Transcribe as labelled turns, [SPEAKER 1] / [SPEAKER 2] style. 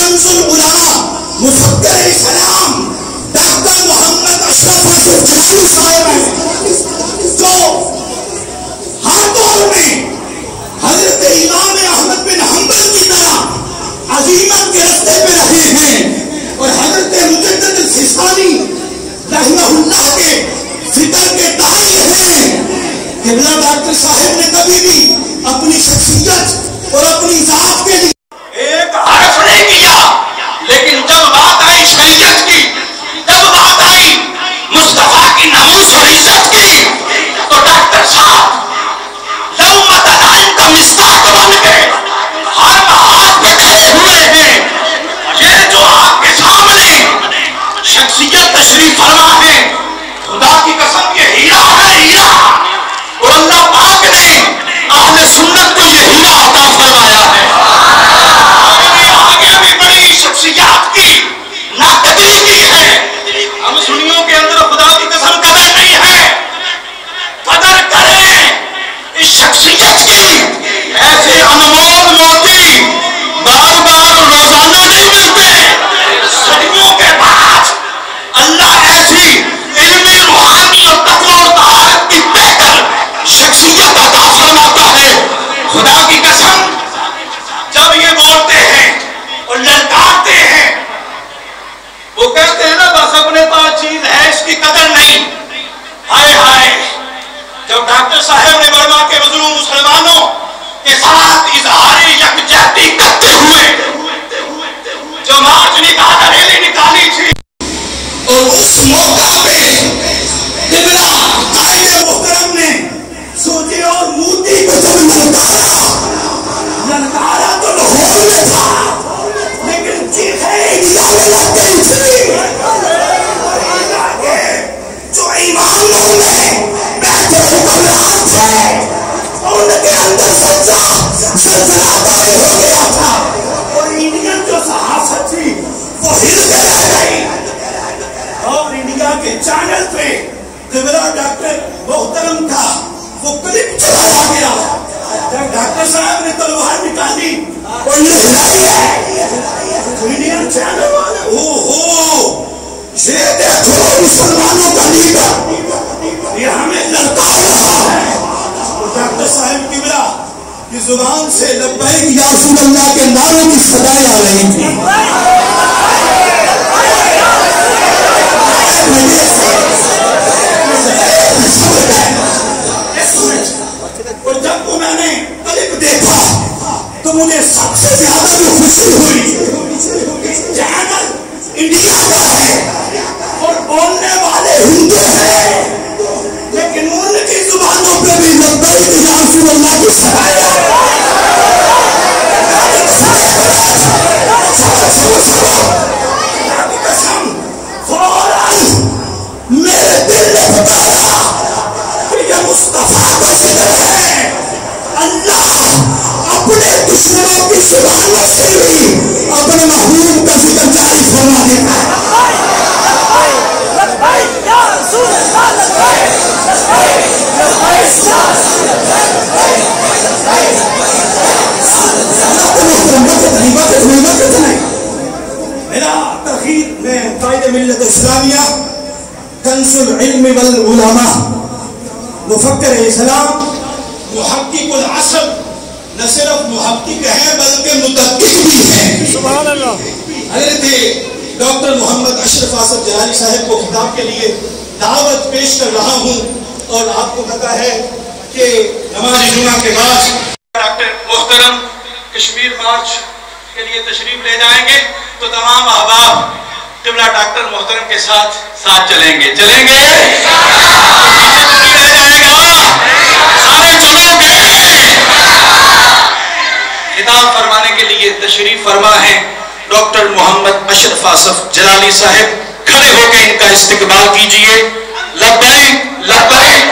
[SPEAKER 1] کنز العلماء مفکر اسلام ڈاکٹر محمد اشرف آصف جلالی صاحب ہیں، جو ہر دور میں حضرت امام احمد بن حنبل کی طرح عظیمت کے راستے پہ رہے ہیں اور حضرت مجدد الفسانی رحمہ اللہ کے فکر کے داعی ہیں۔ قبلہ ڈاکٹر صاحب نے کبھی بھی اپنی شخصیت اور اپنی ذات کے لیے
[SPEAKER 2] ایک حرف نہیں کیا، لیکن جب بات آئی شریعت کی، جب بات آئی مصطفیٰ کی ناموس اور عزت کی، تو ڈاکٹر صاحب لومت لائن کا مصداق بن گئے، ہر بات پہ کھڑے ہوئے ہیں۔ یہ جو آپ کے سامنے شخصیت تشریف فرما ہے، خدا کی قسم یہ ہیرا ہے، ہیرا، اور اللہ پاک نے اہل سنت کو یہ ہیرا عطا فرمایا ہے۔ آگے بھی بڑی شخصیات کی ناقدری کی ہے، ہم سنیوں کے اندر خدا کی قسم قدر نہیں ہے، قدر کریں اس شخصیت کی۔ ایسے انمول موتی بار بار روزانہ نہیں ملتے، صدیوں کے بعد اللہ ایسی علمی روحانی اور تقوی اور طہارت کی بہتر شخصیت عطا فرماتا ہے۔ خدا کی قسم جب یہ بولتے ہیں اور للکارتے ہیں، وہ کہتے ہیں نا بس اپنے پاس چیز ہے اس کی قدر نہیں، ہائے ہائے۔ جب ڈاکٹر صاحب نے برما کے مظلوم مسلمانوں کے ساتھ اظہار یکجہتی کرتے ہوئے جو مارچ نکالا، ریلی نکالی تھی،
[SPEAKER 1] اور اس موقع پہ قبلہ قائد محترم نے سوچے اور موتی کو جب للکارا تو لاہور میں تھا، لیکن چیخیں نکالنے لگ گئی تھی۔ جو ایمانوں میں بیٹھے حکمران تھے ان کے اندر زلزلہ طاری ہو گیا تھا، اور انڈین جو صحافت تھی وہ ہل کے رہ گئی، اور انڈیا کے چینل پہ قبلہ ڈاکٹر محترم کا وہ کلپ چلایا گیا۔ جب ڈاکٹر صاحب نے تلوار نکالی اور یہ ہلائی ہے، انڈین چینل والے یہ دیکھو مسلمانوں کا لیڈر یہ ہمیں لڑکا رہا ہے۔ اور ڈاکٹر صاحب قبلہ کی زبان سے لبیک یا رسول اللہ کے نعروں کی صدائیں آ رہی تھی۔ اور جب وہ میں نے کلپ دیکھا تو مجھے سب سے زیادہ جو خوشی ہوئی، چینل انڈیا کا ہے اور بولنے والے ہندو ہیں، لیکن ان کی زبانوں پہ بھی لبیک یا رسول اللہ کی صدائیں آ رہی میرے دل نے بتایا کہ یہ مصطفیٰ کا ذکر ہے۔ اللہ اپنے دشمنوں کی زبانوں سے بھی اپنے محبوب کا ذکر جاری فرما دیتا ہے۔ میرا ترغیب میں قائد ملت اسلامیہ کنز العلم والعلماء مفکر اسلام محقق العصر نہ صرف محقق ہیں بلکہ مدقق بھی ہیں۔ سبحان اللہ۔ حضرت ڈاکٹر محمد اشرف آصف جلالی صاحب کو خطاب کے لیے دعوت پیش کر رہا ہوں، اور آپ کو پتا ہے کہ نماز جمعہ کے بعد
[SPEAKER 2] ڈاکٹر محترم کشمیر مارچ کے لیے تشریف لے جائیں گے، تو تمام احباب قبلہ ڈاکٹر محترم کے ساتھ چلیں گے، چلیں گے، سارے چلو گے۔ خطاب فرمانے کے لیے تشریف فرما ہے ڈاکٹر محمد اشرف آصف جلالی صاحب، کھڑے ہو کے ان کا استقبال کیجئے۔ لبیک لبیک